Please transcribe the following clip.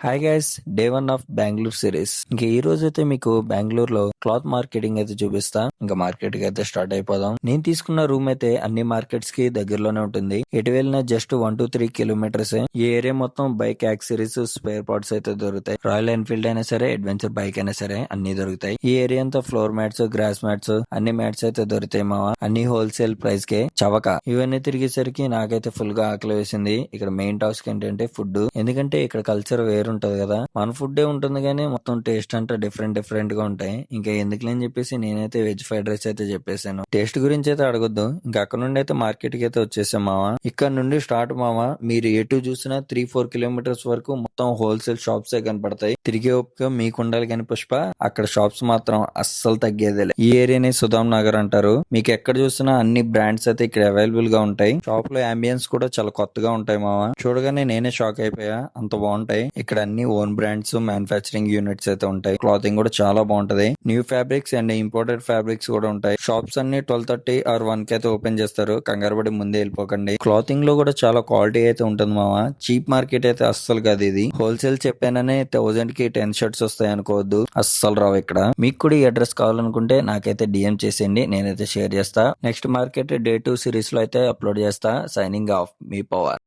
Hi guys, day 1 of Bengaluru series. ఇంకా ఈ రోజు అయితే మీకు బెంగళూరులో క్లాత్ మార్కెటింగ్ అయితే చూపిస్తా. ఇంకా మార్కెట్ కి అయితే స్టార్ట్ అయిపోదాం. నేను తీసుకున్న రూమ్ అయితే అన్ని మార్కెట్స్ కి దగ్గరలోనే ఉంటుంది. ఎటు వెళ్ళినా జస్ట్ 1 to 3 కిలోమీటర్స్. ఈ ఏరియా మొత్తం బైక్ యాక్సరీస్, స్పేర్ పార్ట్స్ అయితే దొరుకుతాయి. రాయల్ ఎన్ఫీల్డ్ అయినా సరే, అడ్వెంచర్ బైక్ అయినా సరే అన్ని దొరుకుతాయి. ఈ ఏరియా అంతా ఫ్లోర్ మ్యాట్స్, గ్రాస్ మ్యాట్స్, అన్ని మ్యాట్స్ అయితే దొరుకుతాయి మావా. అన్ని హోల్సేల్ ప్రైస్ కే చవక. ఇవన్నీ తిరిగేసరికి నాకైతే ఫుల్ గా ఆకలి వేసింది. ఇక్కడ మెయిన్ టాస్క్ ఏంటంటే ఫుడ్. ఎందుకంటే ఇక్కడ కల్చర్ వేరుంటది కదా. మన ఫుడ్ ఉంటుంది కానీ మొత్తం టేస్ట్ అంటే డిఫరెంట్ గా ఉంటాయి. ఇంకా ఎందుకులేని చెప్పేసి నేనైతే వెజ్ ఫ్రైడ్ రైస్ అయితే చెప్పేసాను. టేస్ట్ గురించి అయితే అడగొద్దు. ఇంకా అక్కడ నుండి అయితే మార్కెట్ కి అయితే వచ్చేసాం మావా. ఇక్కడ నుండి స్టార్ట్ మావా. మీరు ఎటు చూసినా 3-4 కిలోమీటర్స్ వరకు మొత్తం హోల్సేల్ షాప్స్ కనపడతాయి. తిరిగే ఓపిక మీకు ఉండాలి కానీ పుష్ప, అక్కడ షాప్స్ మాత్రం అస్సలు తగ్గేదేలే. ఈ ఏరియాని సుధాం నగర్ అంటారు. మీకు ఎక్కడ చూసినా అన్ని బ్రాండ్స్ అయితే ఇక్కడ అవైలబుల్ గా ఉంటాయి. షాప్ లో అంబియన్స్ కూడా చాలా కొత్తగా ఉంటాయి మావా. చూడగానే నేనే షాక్ అయిపోయా, అంత బాగుంటాయి. ఇక్కడ అన్ని ఓన్ బ్రాండ్స్, మ్యానుఫ్యాక్చరింగ్ యూనిట్స్ అయితే ఉంటాయి. క్లాతింగ్ కూడా చాలా బాగుంటది. New fabrics and imported fabrics కూడా ఉంటాయి. షాప్స్ అన్ని 12:30 or 1 కి అయితే ఓపెన్ చేస్తారు. కంగారు పడి ముందే వెళ్ళిపోకండి. క్లాతింగ్ లో కూడా చాలా క్వాలిటీ అయితే ఉంటుంది మావా. చీప్ మార్కెట్ అయితే అస్సలు కాదు ఇది. హోల్సేల్ చెప్పాననే 1000 కి 10 షర్ట్స్ వస్తాయి అనుకోవద్దు. అస్సలు రావు ఇక్కడ. మీకు కూడా ఈ అడ్రస్ కావాలనుకుంటే నాకైతే డిఎం చేసేయండి, నేనైతే షేర్ చేస్తా. నెక్స్ట్ మార్కెట్ డే 2 సిరీస్ లో అయితే అప్లోడ్ చేస్తా. సైనింగ్ ఆఫ్, మీ పవర్.